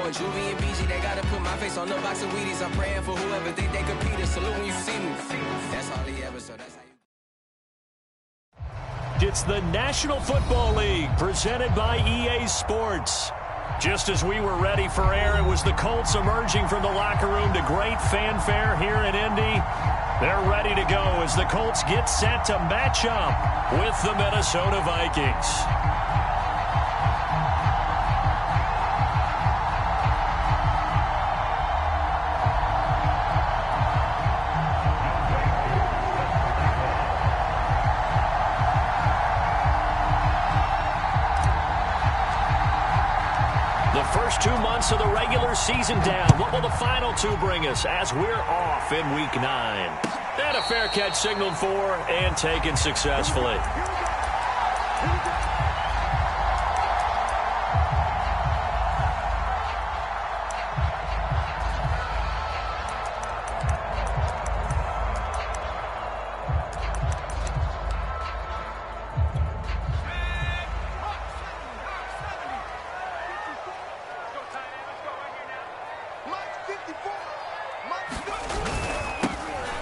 But Juvie and BG, they gotta put my face on the box of Wheaties. I'm praying for whoever think they compete. Salute when you see me. That's all he ever, so that's how you. It's the National Football League presented by EA Sports. Just as we were ready for air, it was the Colts emerging from the locker room to great fanfare here in Indy. They're ready to go as the Colts get set to match up with the Minnesota Vikings. First 2 months of the regular season down. What will the final two bring us as we're off in Week 9? And a fair catch signaled for and taken successfully.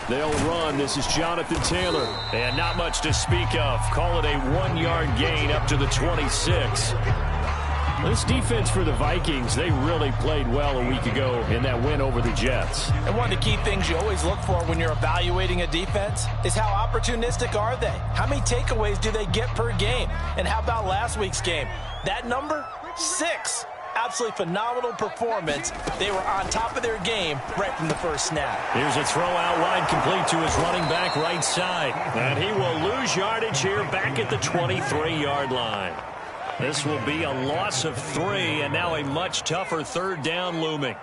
They'll run. This is Jonathan Taylor. And not much to speak of. Call it a 1-yard gain up to the 26. This defense for the Vikings, they really played well a week ago in that win over the Jets. And one of the key things you always look for when you're evaluating a defense is how opportunistic are they? How many takeaways do they get per game? And how about last week's game? That number? 6. Absolutely phenomenal performance. They were on top of their game right from the first snap. Here's a throw out wide, complete to his running back right side. And he will lose yardage here back at the 23-yard line. This will be a loss of 3, and now a much tougher third down looming.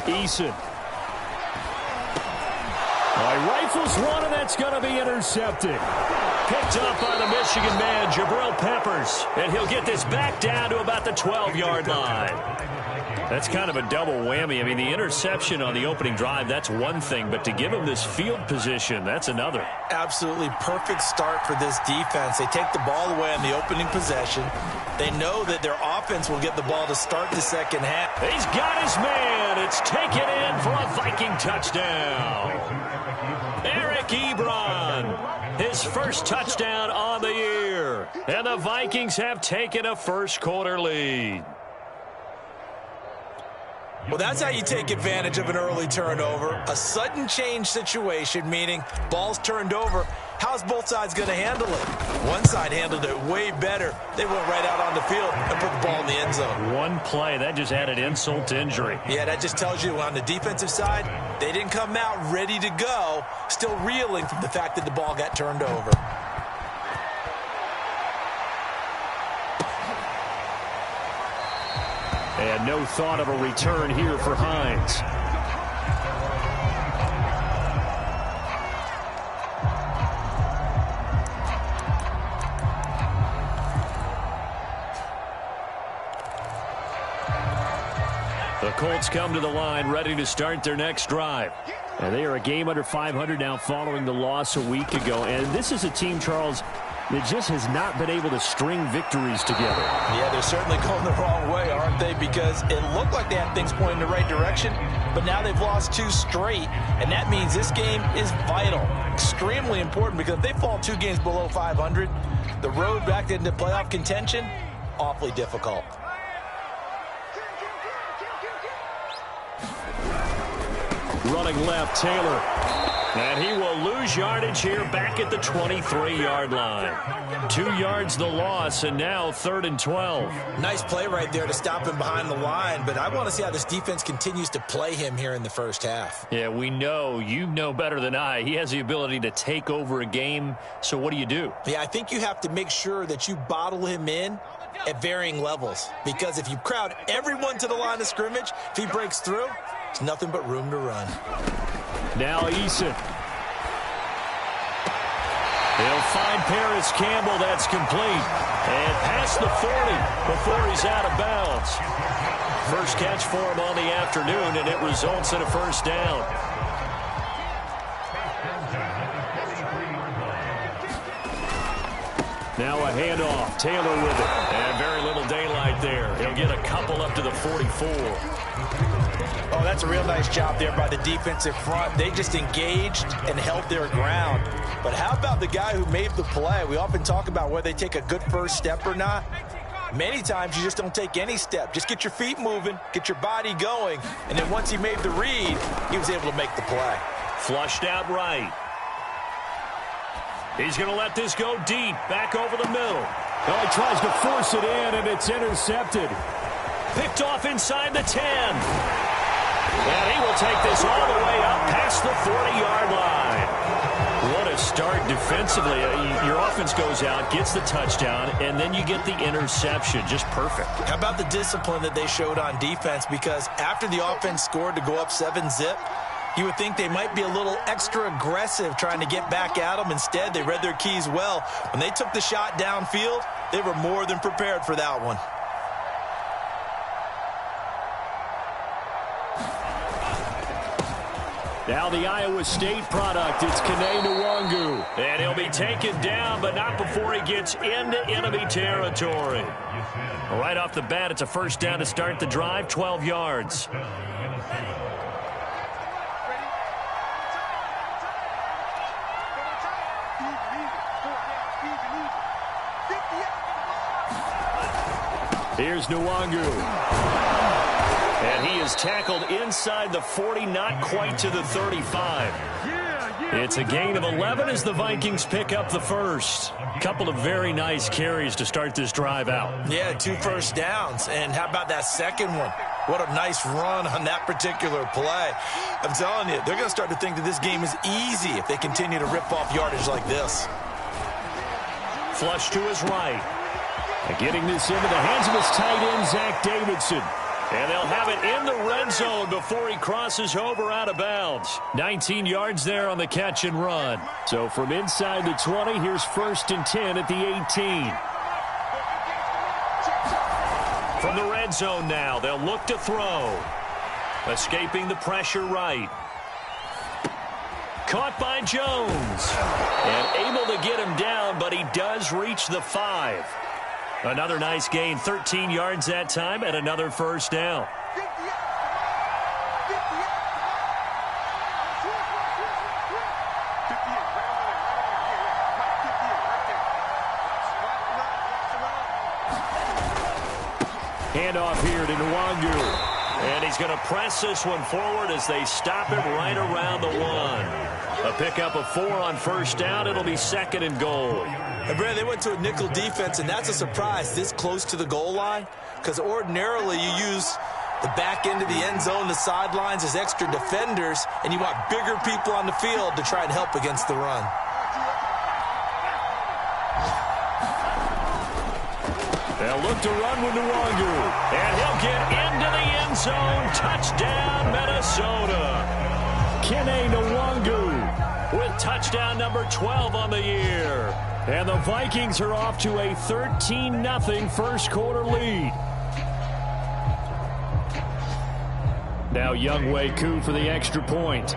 Eason. Rifles one, and that's going to be intercepted. Picked up by the Michigan man, Jabril Peppers. And he'll get this back down to about the 12-yard line. That's kind of a double whammy. I mean, the interception on the opening drive, that's one thing. But to give him this field position, that's another. Absolutely perfect start for this defense. They take the ball away on the opening possession. They know that their offense will get the ball to start the second half. He's got his man. It's taken in for a Viking touchdown. Eric Ebron, his first touchdown on the year. And the Vikings have taken a first-quarter lead. Well, that's how you take advantage of an early turnover. A sudden change situation, meaning ball's turned over. How's both sides going to handle it? One side handled it way better. They went right out on the field and put the ball in the end zone. One play, that just added insult to injury. Yeah, that just tells you on the defensive side, they didn't come out ready to go, still reeling from the fact that the ball got turned over. And no thought of a return here for Hines. The Colts come to the line ready to start their next drive. And they are a game under 500 now following the loss a week ago. And this is a team, Charles, that just has not been able to string victories together. Yeah, they're certainly going the wrong way, aren't they? Because it looked like they had things pointing in the right direction, but now they've lost 2 straight, and that means this game is vital, extremely important, because if they fall 2 games below 500, the road back into playoff contention, awfully difficult. Running left, Taylor. And he will lose yardage here back at the 23-yard line. 2 yards the loss, and now 3rd and 12. Nice play right there to stop him behind the line, but I want to see how this defense continues to play him here in the first half. Yeah, we know. You know better than I. He has the ability to take over a game, so what do you do? Yeah, I think you have to make sure that you bottle him in at varying levels, because if you crowd everyone to the line of scrimmage, if he breaks through, there's nothing but room to run. Now Eason. He'll find Paris Campbell. That's complete. And past the 40 before he's out of bounds. First catch for him on the afternoon, and it results in a first down. Now a handoff. Taylor with it. And very little daylight there. He'll get a couple up to the 44. Oh, that's a real nice job there by the defensive front. They just engaged and held their ground. But how about the guy who made the play? We often talk about whether they take a good first step or not. Many times you just don't take any step. Just get your feet moving, get your body going, and then once he made the read, he was able to make the play. Flushed out right. He's going to let this go deep, back over the middle. Well, he tries to force it in, and it's intercepted. Picked off inside the 10. And he will take this all the way up past the 40-yard line. What a start defensively. Your offense goes out, gets the touchdown, and then you get the interception. Just perfect. How about the discipline that they showed on defense? Because after the offense scored to go up 7-zip, you would think they might be a little extra aggressive trying to get back at them. Instead, they read their keys well. When they took the shot downfield, they were more than prepared for that one. Now the Iowa State product, it's Kene Nwangu. And he'll be taken down, but not before he gets into enemy territory. Right off the bat, it's a first down to start the drive, 12 yards. Here's Nwangu. And he is tackled inside the 40, not quite to the 35. It's a gain of 11 as the Vikings pick up the first. Couple of very nice carries to start this drive out. Yeah, 2 first downs. And how about that second one? What a nice run on that particular play. I'm telling you, they're going to start to think that this game is easy if they continue to rip off yardage like this. Flush to his right. And getting this into the hands of his tight end, Zach Davidson. And they'll have it in the red zone before he crosses over out of bounds. 19 yards there on the catch and run. So from inside the 20, here's 1st and 10 at the 18. From the red zone now, they'll look to throw. Escaping the pressure right. Caught by Jones. And able to get him down, but he does reach the 5. Another nice gain, 13 yards that time, and another first down. Handoff here to Nwangu. And he's going to press this one forward as they stop him right around the 1. A pickup of 4 on first down. It'll be 2nd and goal. And Brad, they went to a nickel defense, and that's a surprise this close to the goal line, because ordinarily you use the back end of the end zone, the sidelines as extra defenders, and you want bigger people on the field to try and help against the run. They'll look to run with Nwangu, and he'll get into the end zone. Touchdown, Minnesota. Kene Nwangu with touchdown number 12 on the year. And the Vikings are off to a 13-0 first quarter lead. Now Younghoe Koo for the extra point.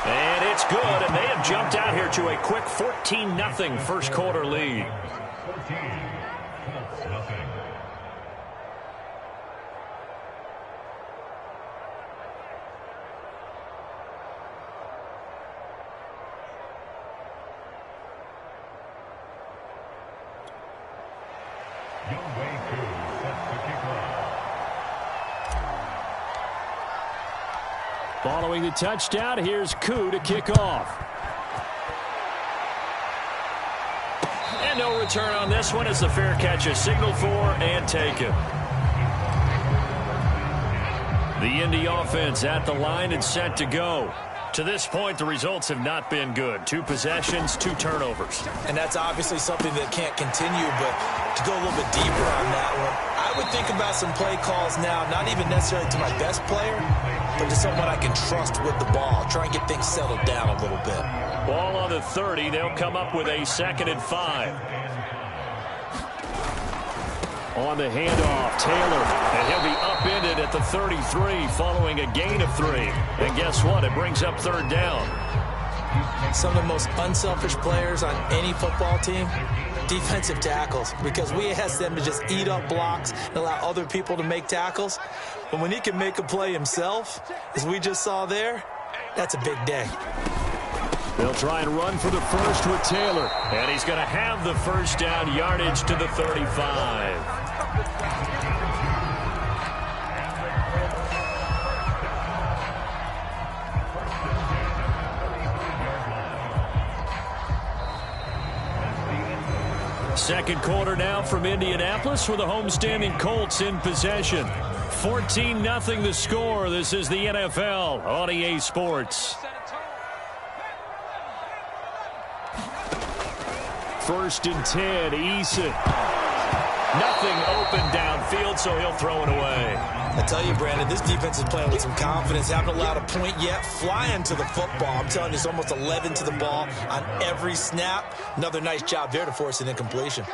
And it's good, and they have jumped out here to a quick 14-0 first quarter lead. Following the touchdown, here's Koo to kick off. And no return on this one as the fair catch is signaled for and taken. The Indy offense at the line and set to go. To this point, the results have not been good. 2 possessions, 2 turnovers. And that's obviously something that can't continue, but to go a little bit deeper on that one, I would think about some play calls now, not even necessarily to my best player, but to someone I can trust with the ball. Try and get things settled down a little bit. Ball on the 30. They'll come up with a 2nd and 5. On the handoff, Taylor, and he'll be upended at the 33 following a gain of 3. And guess what? It brings up third down. Some of the most unselfish players on any football team, defensive tackles, because we ask them to just eat up blocks and allow other people to make tackles. But when he can make a play himself, as we just saw there, that's a big day. They'll try and run for the first with Taylor, and he's going to have the first down, yardage to the 35. Second quarter now from Indianapolis with the homestanding Colts in possession. 14-0 the score. This is the NFL on EA Sports. First and 10, Eason. Nothing open downfield, so he'll throw it away. I tell you, Brandon, this defense is playing with some confidence. Haven't allowed a point yet. Flying to the football. I'm telling you, it's almost 11 to the ball on every snap. Another nice job there to force an incompletion.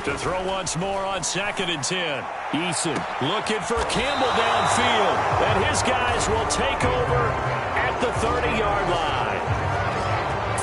To throw once more on 2nd and 10. Eason looking for Campbell downfield. And his guys will take over at the 30-yard line.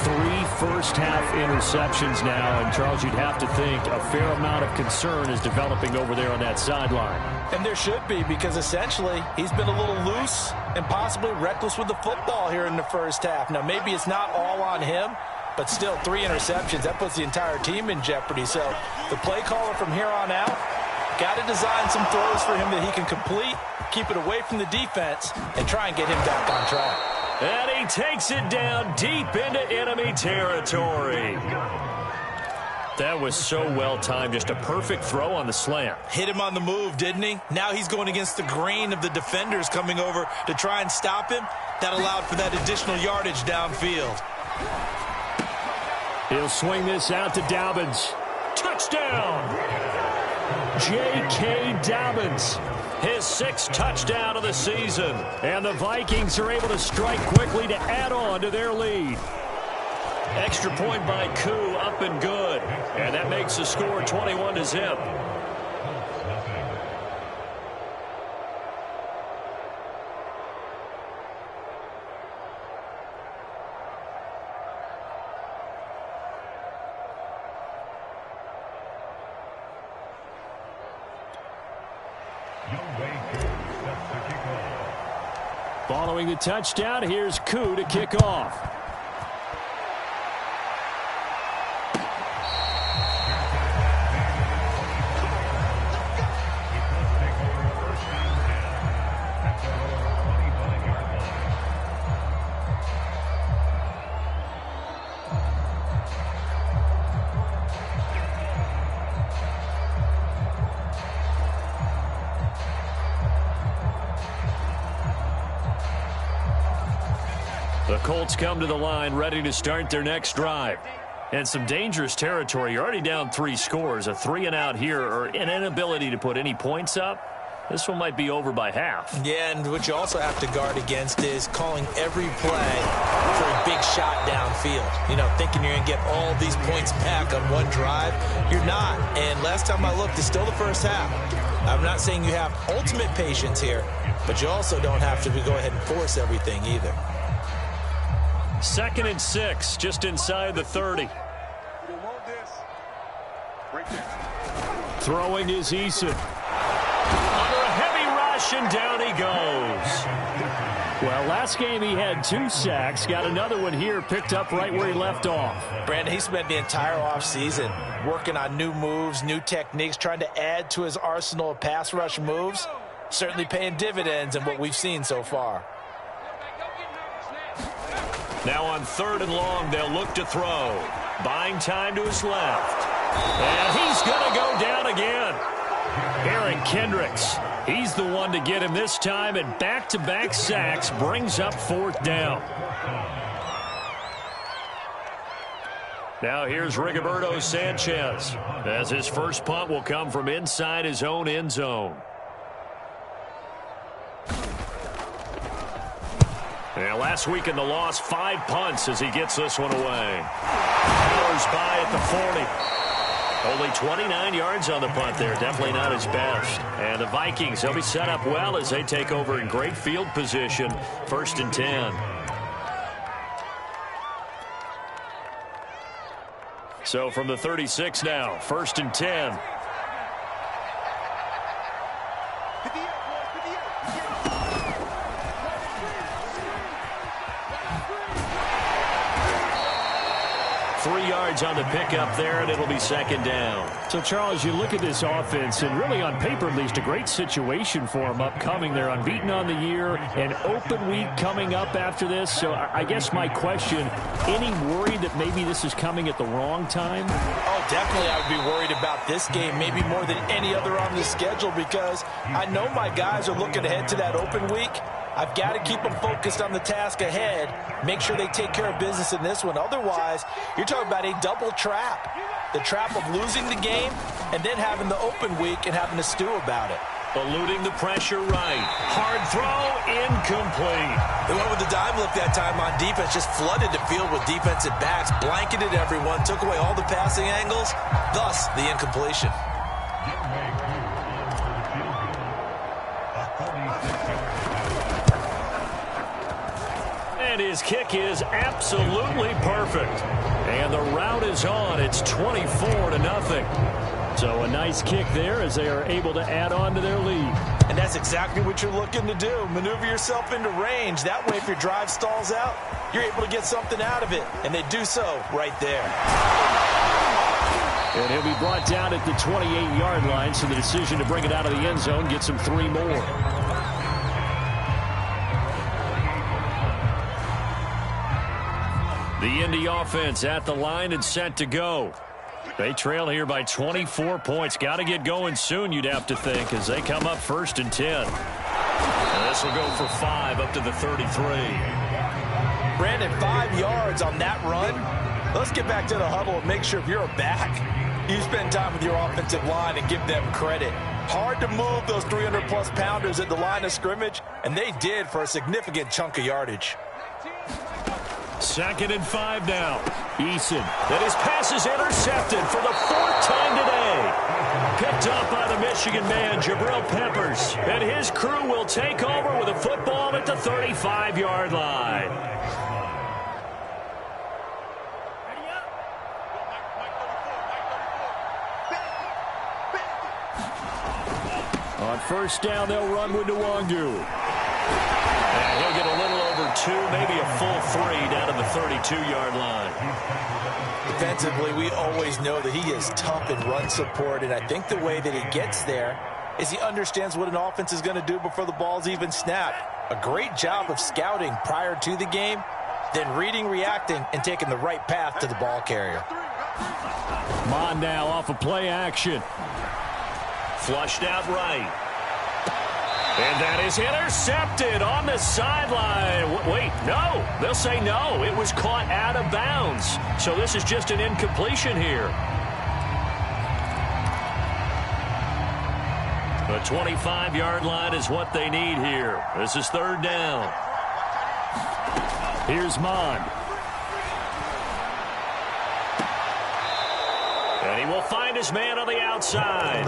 3 first-half interceptions now. And, Charles, you'd have to think a fair amount of concern is developing over there on that sideline. And there should be, because essentially he's been a little loose and possibly reckless with the football here in the first half. Now, maybe it's not all on him, but still 3 interceptions. That puts the entire team in jeopardy. So the play caller from here on out got to design some throws for him that he can complete, keep it away from the defense, and try and get him back on track. And he takes it down deep into enemy territory. That was so well timed. Just a perfect throw on the slant. Hit him on the move, didn't he? Now he's going against the grain of the defenders coming over to try and stop him. That allowed for that additional yardage downfield. He'll swing this out to Dobbins. Touchdown! J.K. Dobbins. His 6th touchdown of the season. And the Vikings are able to strike quickly to add on to their lead. Extra point by Koo, up and good. And that makes the score 21-0. Following the touchdown, here's Koo to kick off. The Colts come to the line ready to start their next drive. And some dangerous territory. You're already down 3 scores. A 3-and-out here or an inability to put any points up. This one might be over by half. Yeah, and what you also have to guard against is calling every play for a big shot downfield. You know, thinking you're going to get all these points back on one drive. You're not. And last time I looked, it's still the first half. I'm not saying you have ultimate patience here, but you also don't have to go ahead and force everything either. 2nd and 6, just inside the 30. Throwing is Eason. Under a heavy rush, and down he goes. Well, last game he had 2 sacks. Got another one here, picked up right where he left off. Brandon, he spent the entire offseason working on new moves, new techniques, trying to add to his arsenal of pass rush moves. Certainly paying dividends in what we've seen so far. Now on 3rd and long, they'll look to throw. Buying time to his left. And he's going to go down again. Aaron Kendricks, he's the one to get him this time, and back-to-back sacks brings up 4th down. Now here's Rigoberto Sanchez, as his first punt will come from inside his own end zone. Yeah, last week in the loss, 5 punts as he gets this one away. Powers by at the 40. Only 29 yards on the punt there. Definitely not his best. And the Vikings, they'll be set up well as they take over in great field position. 1st and 10. So from the 36 now, 1st and 10. On the pickup there, and it'll be 2nd down. So, Charles, you look at this offense, and really on paper, at least, a great situation for them upcoming. They're unbeaten on the year, an open week coming up after this. So, I guess my question, any worry that maybe this is coming at the wrong time? Oh, definitely I would be worried about this game, maybe more than any other on the schedule, because I know my guys are looking ahead to that open week. I've got to keep them focused on the task ahead, make sure they take care of business in this one. Otherwise, you're talking about a double trap. The trap of losing the game and then having the open week and having to stew about it. Eluding the pressure right. Hard throw, incomplete. They went with the dime look that time on defense, just flooded the field with defensive backs, blanketed everyone, took away all the passing angles, thus the incompletion. And his kick is absolutely perfect. And the route is on. It's 24-0. So a nice kick there as they are able to add on to their lead. And that's exactly what you're looking to do. Maneuver yourself into range. That way, if your drive stalls out, you're able to get something out of it. And they do so right there. And he'll be brought down at the 28-yard line, so the decision to bring it out of the end zone gets him 3 more. The Indy offense at the line and set to go. They trail here by 24 points. Got to get going soon, you'd have to think, as they come up 1st and 10. And this will go for 5 up to the 33. Brandon, 5 yards on that run. Let's get back to the huddle and make sure if you're a back, you spend time with your offensive line and give them credit. Hard to move those 300-plus pounders at the line of scrimmage, and they did for a significant chunk of yardage. 2nd and 5 now. Eason. And his pass is intercepted for the 4th time today. Picked up by the Michigan man, Jabril Peppers. And his crew will take over with a football at the 35-yard line. On 1st down, they'll run with Nwangu. And he'll get a little over 2, maybe a full 3 down to the 32-yard line. Defensively, we always know that he is tough in run support, and I think the way that he gets there is he understands what an offense is going to do before the ball's even snapped. A great job of scouting prior to the game, then reading, reacting, and taking the right path to the ball carrier. Mondale off of play action. Flushed out right. And that is intercepted on the sideline. Wait, no. They'll say no. It was caught out of bounds. So this is just an incompletion here. The 25-yard line is what they need here. This is 3rd down. Here's Mond. And he will find his man on the outside.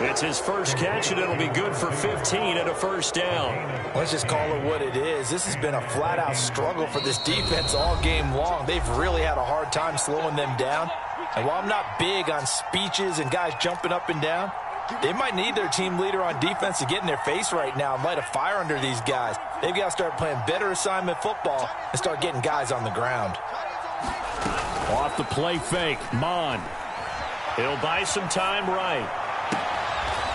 It's his first catch, and it'll be good for 15 and a 1st down. Let's just call it what it is. This has been a flat-out struggle for this defense all game long. They've really had a hard time slowing them down. And while I'm not big on speeches and guys jumping up and down, they might need their team leader on defense to get in their face right now and light a fire under these guys. They've got to start playing better assignment football and start getting guys on the ground. Off the play fake, Mond. He'll buy some time right.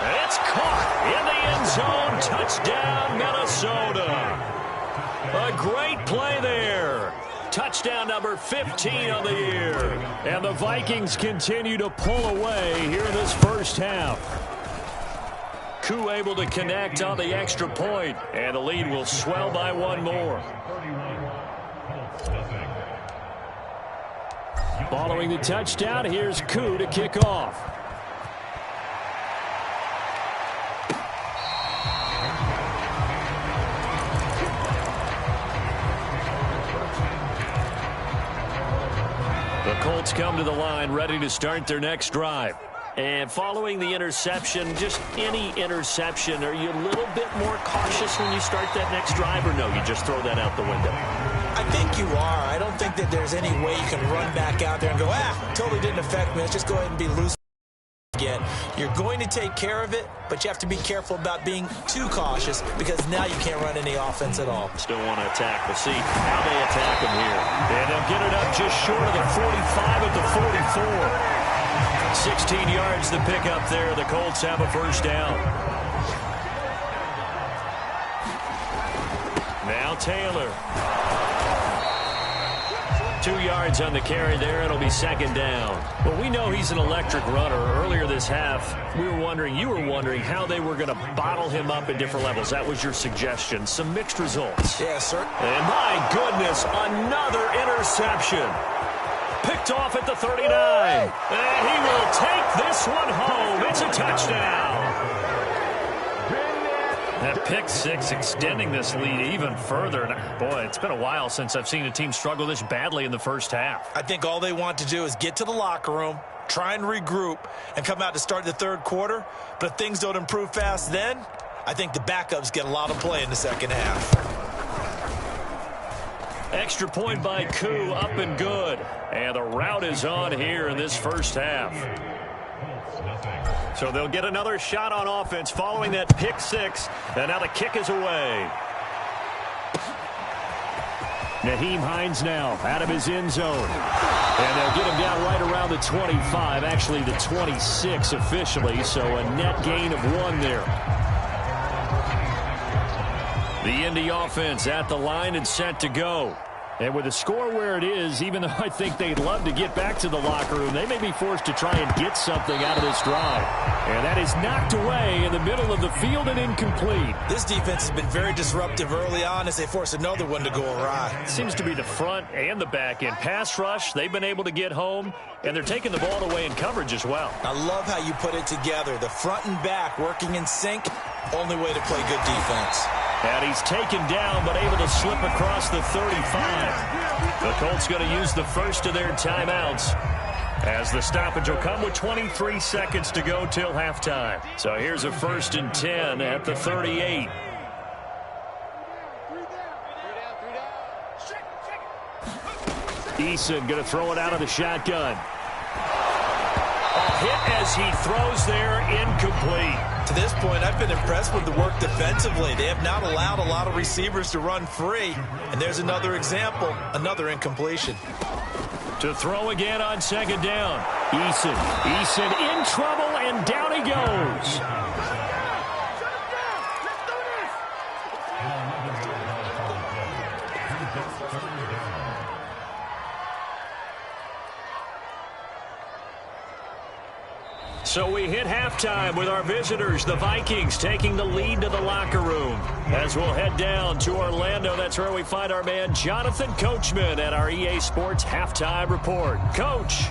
And it's caught in the end zone. Touchdown, Minnesota. A great play there. Touchdown number 15 on the year. And the Vikings continue to pull away here in this 1st half. Koo able to connect on the extra point, and the lead will swell by 1 more. Following the touchdown, here's Koo to kick off. Colts come to the line ready to start their next drive. And following the interception, just any interception, are you a little bit more cautious when you start that next drive, or no, you just throw that out the window? I think you are. I don't think that there's any way you can run back out there and go, totally didn't affect me. Let's just go ahead and be loose again. You're going to take care of it, but you have to be careful about being too cautious because now you can't run any offense at all. Still want to attack. We'll see how they attack him here. And they'll get it up just short of the 45 at the 44. 16 yards to pick up there. The Colts have a first down. Now Taylor. 2 yards on the carry there. It'll be second down. Well, we know he's an electric runner. Earlier this half, you were wondering how they were going to bottle him up at different levels. That was your suggestion. Some mixed results. Yes, sir. And my goodness, another interception. Picked off at the 39. And he will take this one home. It's a touchdown. That pick six extending this lead even further. And boy, it's been a while since I've seen a team struggle this badly in the first half. I think all they want to do is get to the locker room, try and regroup, and come out to start the third quarter. But if things don't improve fast then, I think the backups get a lot of play in the second half. Extra point by Koo, up and good. And the route is on here in this first half. So they'll get another shot on offense following that pick six. And now the kick is away. Nyheim Hines now out of his end zone. And they'll get him down right around the 25, actually the 26 officially. So a net gain of 1 there. The Indy offense at the line and set to go. And with the score where it is, even though I think they'd love to get back to the locker room, they may be forced to try and get something out of this drive. And that is knocked away in the middle of the field and incomplete. This defense has been very disruptive early on as they force another one to go awry. It seems to be the front and the back end. Pass rush, they've been able to get home, and they're taking the ball away in coverage as well. I love how you put it together. The front and back working in sync, only way to play good defense. And he's taken down, but able to slip across the 35. The Colts going to use the first of their timeouts, as the stoppage will come with 23 seconds to go till halftime. So here's a 1st and 10 at the 38. Eason going to throw it out of the shotgun. A hit as he throws there, incomplete. To this point, I've been impressed with the work defensively. They have not allowed a lot of receivers to run free. And there's another example, another incompletion. To throw again on second down. Eason in trouble, and down he goes. So we hit halftime with our visitors, the Vikings, taking the lead to the locker room. As we'll head down to Orlando, that's where we find our man Jonathan Coachman at our EA Sports Halftime Report. Coach.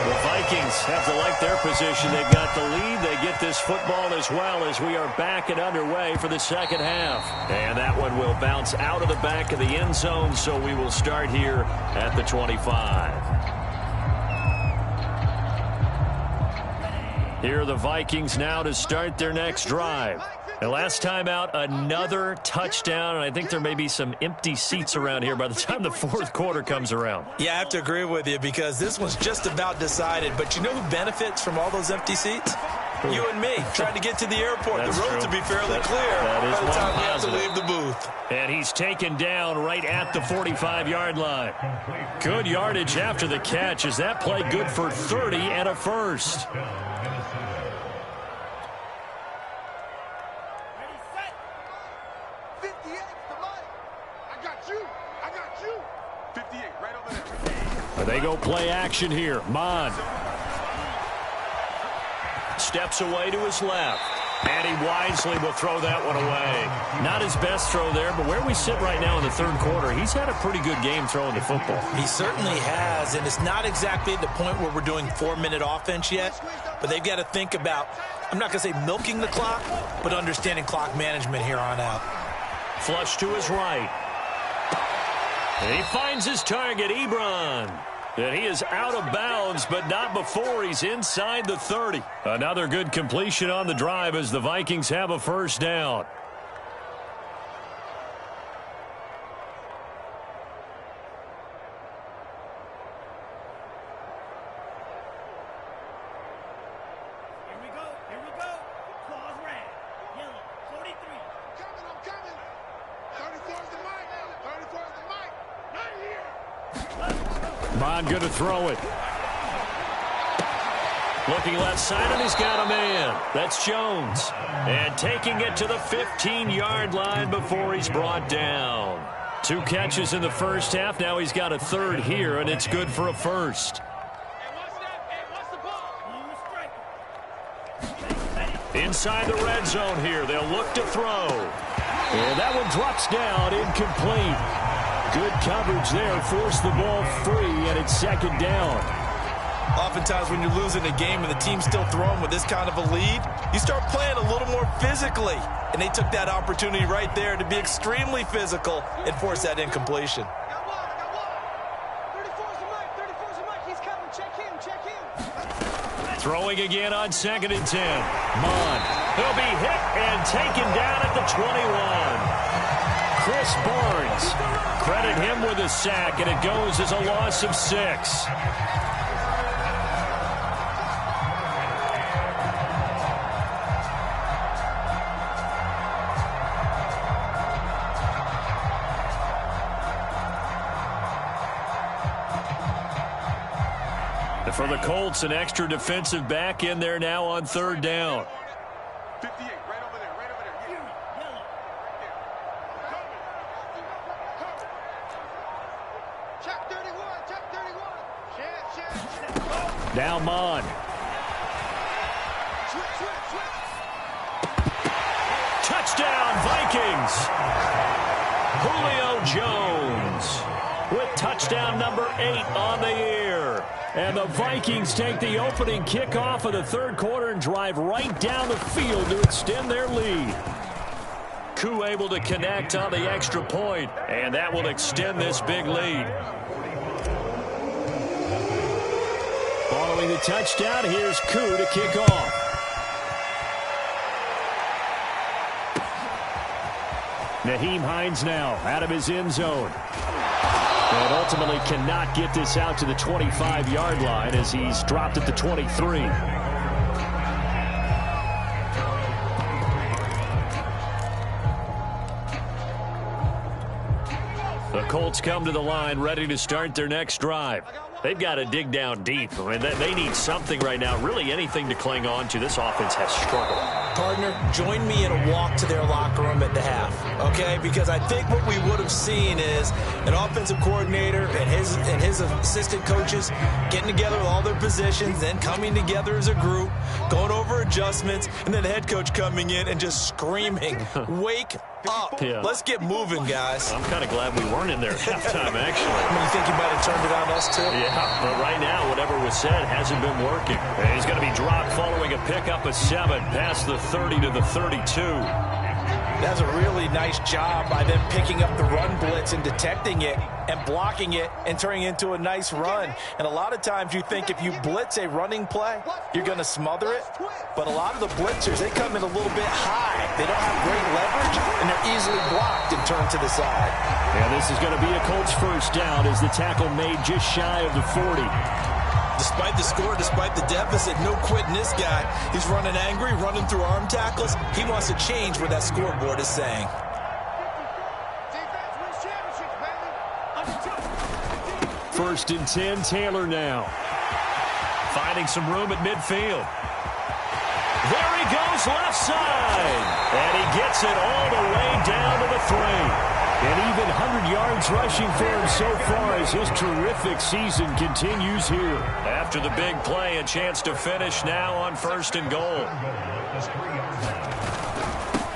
The Vikings have to like their position. They've got the lead. They get this football as well as we are back and underway for the second half. And that one will bounce out of the back of the end zone, so we will start here at the 25. Here are the Vikings now to start their next drive. And last time out, another touchdown, and I think there may be some empty seats around here by the time the fourth quarter comes around. Yeah, I have to agree with you because this one's just about decided. But you know who benefits from all those empty seats? You and me, trying to get to the airport. That's the roads true. will be fairly clear that is by the time we have positive. to leave the booth. And he's taken down right at the 45-yard line. Good yardage after the catch. Is that play good for 30 and a first? They go play action here. Mon steps away to his left. And he wisely will throw that one away. Not his best throw there, but where we sit right now in the third quarter, he's had a pretty good game throwing the football. He certainly has, and it's not exactly at the point where we're doing 4-minute offense yet, but they've got to think about, I'm not going to say milking the clock, but understanding clock management here on out. Flush to his right. And he finds his target, Ebron. And he is out of bounds, but not before he's inside the 30. Another good completion on the drive as the Vikings have a first down. Bond going to throw it. Looking left side, and he's got a man. That's Jones. And taking it to the 15-yard line before he's brought down. 2 catches in the first half. Now he's got a third here, and it's good for a first. Inside the red zone here. They'll look to throw. And that one drops down, incomplete. Good coverage there. Forced the ball free, and it's second down. Oftentimes when you're losing a game and the team's still throwing with this kind of a lead, you start playing a little more physically. And they took that opportunity right there to be extremely physical and force that incompletion. Throwing again on 2nd and 10. Mond. He'll be hit and taken down at the 21. Chris Barnes. Credit him with a sack, and it goes as a loss of 6. And for the Colts, an extra defensive back in there now on 3rd down. 58, right over there, right over there. Yellow. Check 31, check 31. Check. Now Mon. Touchdown, Vikings. Julio Jones with touchdown number 8 on the year. And the Vikings take the opening kickoff of the 3rd quarter and drive right down the field to extend their lead. Koo able to connect on the extra point, and that will extend this big lead. Following the touchdown, here's Koo to kick off. Nyheim Hines now out of his end zone. And ultimately cannot get this out to the 25-yard line as he's dropped at the 23. The Colts come to the line ready to start their next drive. They've got to dig down deep. I mean, they need something right now, really anything to cling on to. This offense has struggled. Partner, join me in a walk to their locker room at the half, okay? Because I think what we would have seen is an offensive coordinator and his assistant coaches getting together with all their positions, then coming together as a group, going over adjustments, and then the head coach coming in and just screaming, wake up. Yeah. Let's get moving, guys. I'm kind of glad we weren't in there at halftime, actually. I mean, you think you might have turned it on us, too? Yeah, but right now, whatever was said hasn't been working. And he's going to be dropped following a pickup of 7 past the 30 to the 32. That's a really nice job by them picking up the run blitz and detecting it and blocking it and turning it into a nice run. And a lot of times you think if you blitz a running play, you're going to smother it. But a lot of the blitzers, they come in a little bit high. They don't have great leverage, and they're easily blocked and turned to the side. And this is going to be a Colts first down as the tackle made just shy of the 40. Despite the score, despite the deficit, no quitting this guy. He's running angry, running through arm tackles. He wants to change what that scoreboard is saying. First and 10, Taylor now. Finding some room at midfield. There he goes, left side. And he gets it all the way down to the 3. And even 100 yards rushing for him so far as his terrific season continues here. After the big play, a chance to finish now on 1st and goal.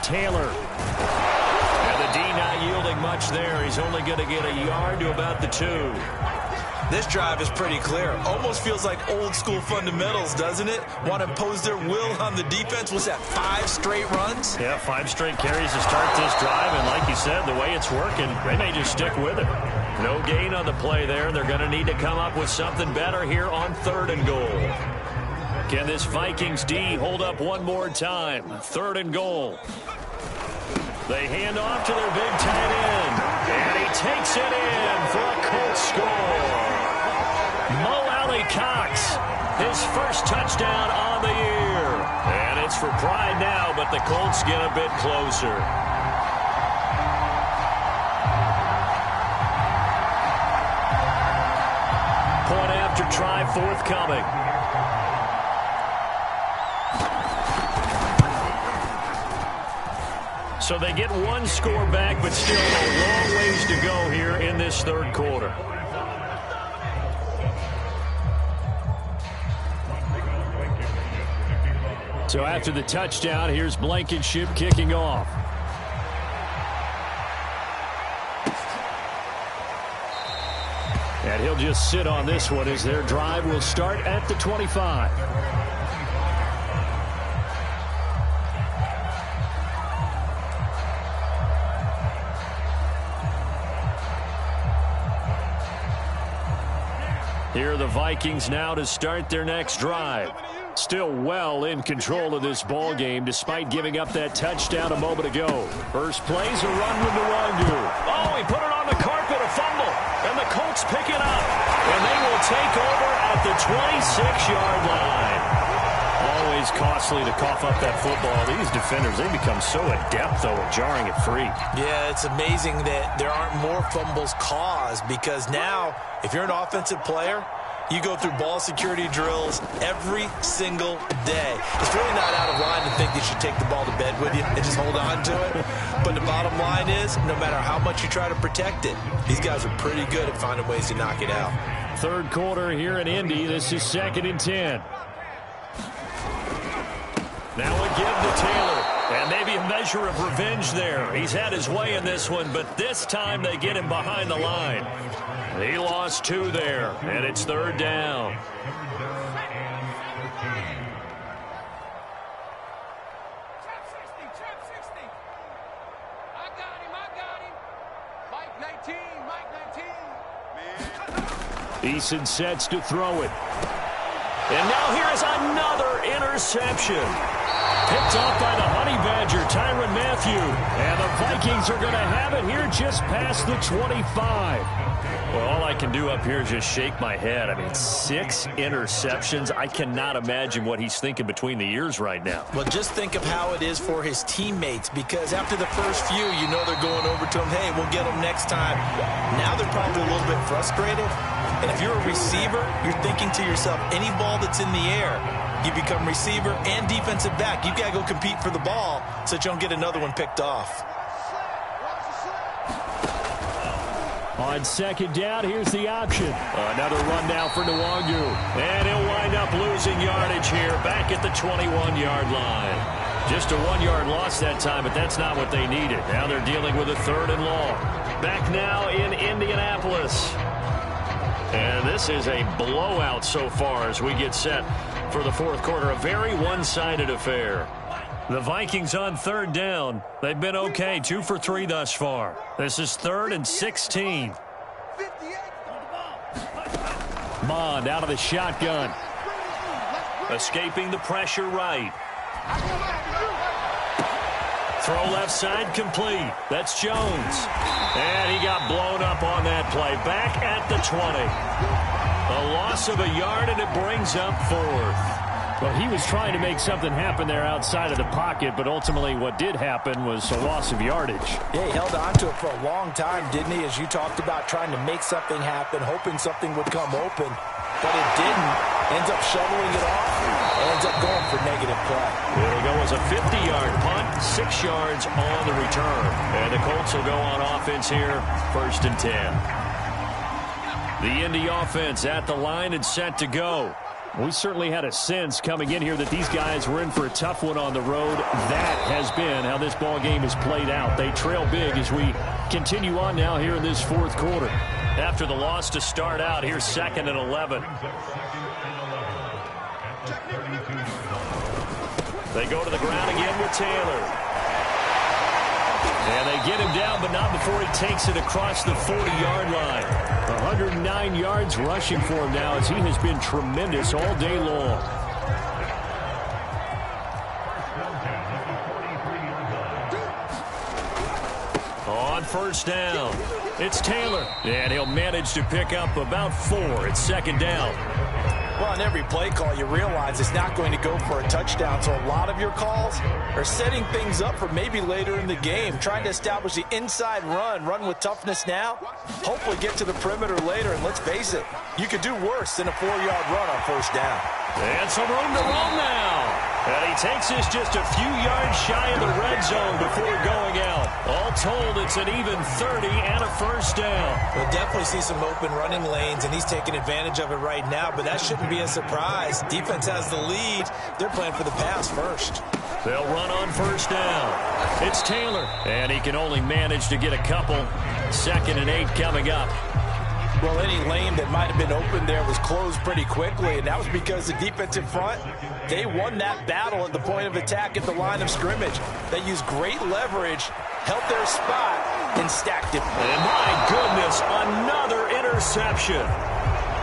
Taylor. And the D not yielding much there. He's only going to get a yard to about the 2. This drive is pretty clear. Almost feels like old school fundamentals, doesn't it? Want to impose their will on the defense. Was that 5 straight runs? Yeah, 5 straight carries to start this drive. And like you said, the way it's working, they may just stick with it. No gain on the play there. They're going to need to come up with something better here on 3rd and goal. Can this Vikings D hold up one more time? 3rd and goal. They hand off to their big tight end. And he takes it in for a Colts score. Mo Alley-Cox, his first touchdown on the year. And it's for pride now, but the Colts get a bit closer. Point after try forthcoming. So they get one score back, but still a long ways to go here in this 3rd quarter. So after the touchdown, here's Blankenship kicking off. And he'll just sit on this one as their drive will start at the 25. Here are the Vikings now to start their next drive. Still well in control of this ball game despite giving up that touchdown a moment ago. First play's a run with Nwangu. Oh, he put it on the carpet, a fumble. And the Colts pick it up. And they will take over at the 26-yard line. Always costly to cough up that football. These defenders, they become so adept, though, at jarring it free. Yeah, it's amazing that there aren't more fumbles caused because now, if you're an offensive player, you go through ball security drills every single day. It's really not out of line to think you should take the ball to bed with you and just hold on to it. But the bottom line is, no matter how much you try to protect it, these guys are pretty good at finding ways to knock it out. 3rd quarter here in Indy. This is 2nd and 10. Now a give to Taylor. And maybe a measure of revenge there. He's had his way in this one, but this time they get him behind the line. He lost 2 there, and it's 3rd down. I got him. Mike 19. Eason sets to throw it. And now here is another interception. Picked off by the Honey Badger, Tyrann Mathieu. And the Vikings are going to have it here just past the 25. Well, all I can do up here is just shake my head. I mean, 6 interceptions. I cannot imagine what he's thinking between the ears right now. Well, just think of how it is for his teammates, because after the first few, you know they're going over to him, hey, we'll get him next time. Now they're probably a little bit frustrated. And if you're a receiver, you're thinking to yourself, any ball that's in the air, you become receiver and defensive back. You've got to go compete for the ball so that you don't get another one picked off. On 2nd down, here's the option. Another run now for Nwangu. And he'll wind up losing yardage here back at the 21-yard line. Just a 1-yard loss that time, but that's not what they needed. Now they're dealing with a 3rd and long. Back now in Indianapolis. And this is a blowout so far as we get set for the 4th quarter. A very one-sided affair. The Vikings on 3rd down. They've been okay, 2 for 3 thus far. This is 3rd and 16. Mond out of the shotgun. Escaping the pressure right. Throw left side complete. That's Jones. And he got blown up on that play. Back at the 20. A loss of a yard, and it brings up 4th. Well, he was trying to make something happen there outside of the pocket, but ultimately what did happen was a loss of yardage. Yeah, he held on to it for a long time, didn't he? As you talked about, trying to make something happen, hoping something would come open, but it didn't. Ends up shoveling it off and ends up going for negative play. It'll go as a 50-yard punt, 6 yards on the return. And the Colts will go on offense here, 1st and 10. The Indy offense at the line and set to go. We certainly had a sense coming in here that these guys were in for a tough one on the road. That has been how this ball game has played out. They trail big as we continue on now here in this 4th quarter. After the loss to start out, here's 2nd and 11. They go to the ground again with Taylor. And they get him down, but not before he takes it across the 40-yard line. 109 yards rushing for him now as he has been tremendous all day long. On first down, it's Taylor. And he'll manage to pick up about 4. It's second down. Well, on every play call, you realize it's not going to go for a touchdown. So a lot of your calls are setting things up for maybe later in the game, trying to establish the inside run with toughness now, hopefully get to the perimeter later. And let's face it, you could do worse than a 4-yard run on first down. And some room to roam now. And he takes this just a few yards shy of the red zone before going out. All told, it's an even 30 and a first down. We'll definitely see some open running lanes, and he's taking advantage of it right now, but that shouldn't be a surprise. Defense has the lead. They're playing for the pass first. They'll run on first down. It's Taylor, and he can only manage to get a couple. 2nd and 8 coming up. Well, any lane that might have been open there was closed pretty quickly, and that was because the defensive front, they won that battle at the point of attack at the line of scrimmage. They used great leverage, held their spot, and stacked it. And my goodness, another interception.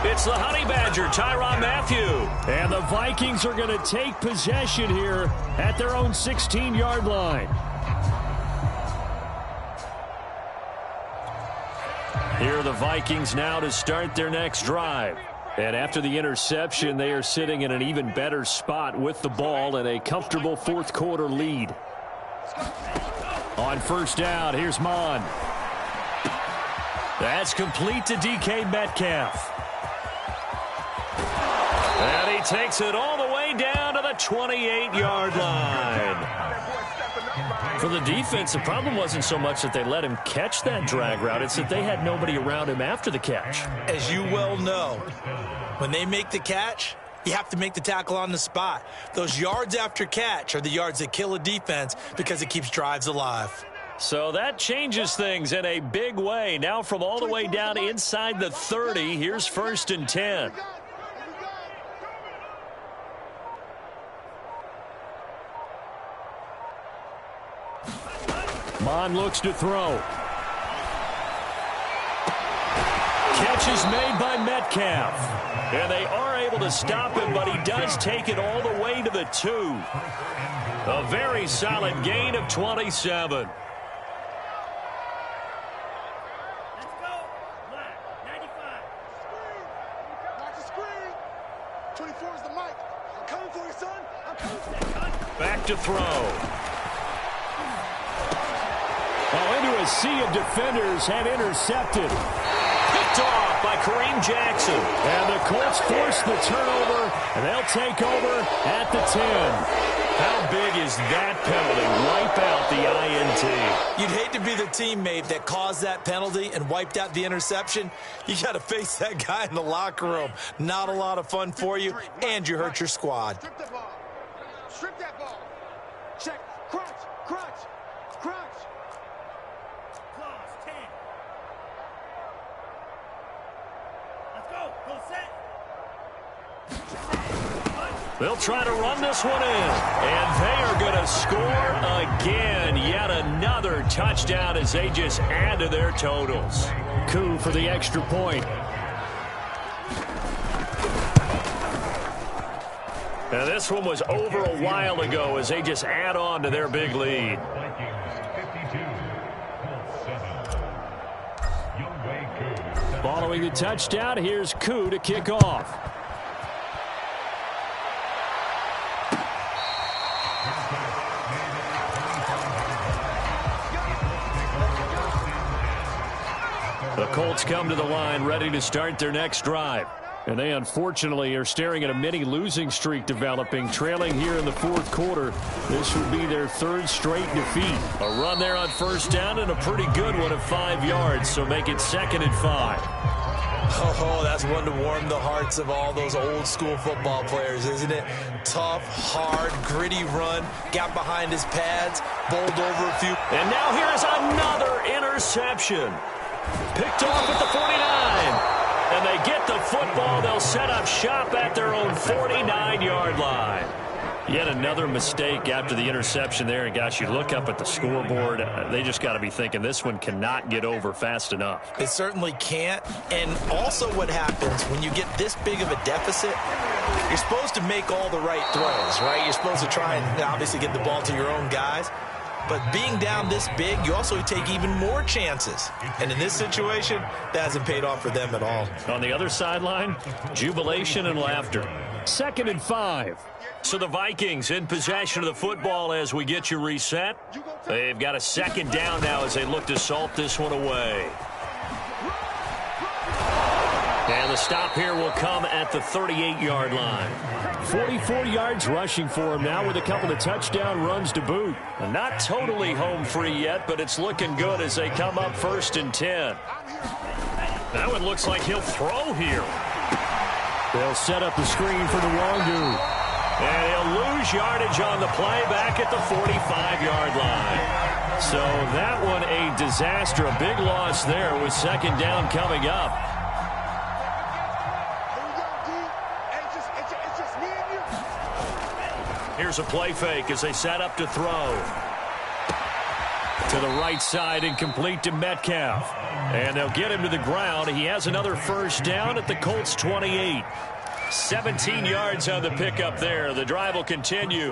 It's the Honey Badger, Tyrann Mathieu. And the Vikings are going to take possession here at their own 16-yard line. Here are the Vikings now to start their next drive. And after the interception, they are sitting in an even better spot with the ball and a comfortable fourth-quarter lead. On first down, here's Mon. That's complete to DK Metcalf. And he takes it all the way down to the 28-yard line. For the defense, the problem wasn't so much that they let him catch that drag route. It's that they had nobody around him after the catch. As you well know, when they make the catch, you have to make the tackle on the spot. Those yards after catch are the yards that kill a defense because it keeps drives alive. So that changes things in a big way. Now from all the way down inside the 30, here's 1st and 10. Mon looks to throw. Catch is made by Metcalf. And they are able to stop him, but he does take it all the way to the 2. A very solid gain of 27. Let's go. Black, 95. Watch the screen. 24 is the mic. I'm coming for you, son. I'm coming for you. Back to throw. Into a sea of defenders and intercepted. Picked off by Kareem Jackson. And the Colts force the turnover, and they'll take over at the 10. How big is that penalty? Wipe out the INT. You'd hate to be the teammate that caused that penalty and wiped out the interception. You got to face that guy in the locker room. Not a lot of fun for you, and you hurt your squad. Strip that ball. Strip that ball. Check. Crunch. Crunch. Crunch. Claws, 10. Let's go. Go set. They'll try to run this one in. And they are going to score again. Yet another touchdown as they just add to their totals. Coup for the extra point. Now this one was over a while ago as they just add on to their big lead. Following the touchdown, here's Coup to kick off. The Colts come to the line ready to start their next drive. And they unfortunately are staring at a mini losing streak developing, trailing here in the fourth quarter. This would be their third straight defeat. A run there on first down and a pretty good one of 5 yards, so make it 2nd and 5. Oh, that's one to warm the hearts of all those old school football players, isn't it? Tough, hard, gritty run, got behind his pads, bowled over a few. And now here is another interception. Picked off at the 49. And they get the football. They'll set up shop at their own 49-yard line. Yet another mistake after the interception there. And, gosh, you look up at the scoreboard. They just got to be thinking this one cannot get over fast enough. It certainly can't. And also what happens when you get this big of a deficit, you're supposed to make all the right throws, right? You're supposed to try and obviously get the ball to your own guys. But being down this big, you also take even more chances. And in this situation, that hasn't paid off for them at all. On the other sideline, jubilation and laughter. 2nd and 5. So the Vikings in possession of the football as we get you reset. They've got a 2nd down now as they look to salt this one away. And the stop here will come at the 38-yard line. 44 yards rushing for him now with a couple of touchdown runs to boot. Not totally home free yet, but it's looking good as they come up 1st and 10. That one looks like he'll throw here. They'll set up the screen for the Wangu. And he'll lose yardage on the play back at the 45-yard line. So that one a disaster, a big loss there with 2nd down coming up. Here's a play fake as they set up to throw. To the right side and complete to Metcalf. And they'll get him to the ground. He has another 1st down at the Colts 28. 17 yards on the pickup there. The drive will continue.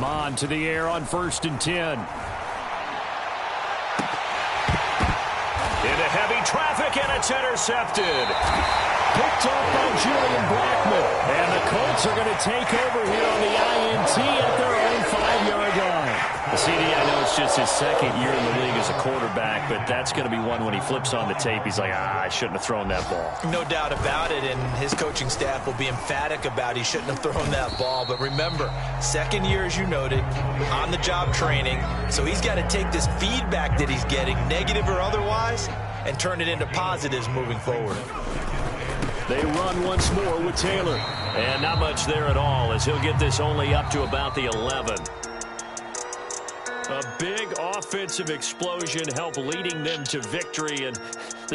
Mon to the air on 1st and 10. Into heavy traffic, and it's intercepted. Picked off by Julian Blackman. And the Colts are going to take over here on the INT at their own 5-yard line. CD, I know it's just his 2nd year in the league as a quarterback, but that's going to be one when he flips on the tape. He's like, I shouldn't have thrown that ball. No doubt about it, and his coaching staff will be emphatic about he shouldn't have thrown that ball. But remember, 2nd year, as you noted, on-the-job training. So he's got to take this feedback that he's getting, negative or otherwise, and turn it into positives moving forward. They run once more with Taylor. And not much there at all as he'll get this only up to about the 11. A big offensive explosion helped leading them to victory, and the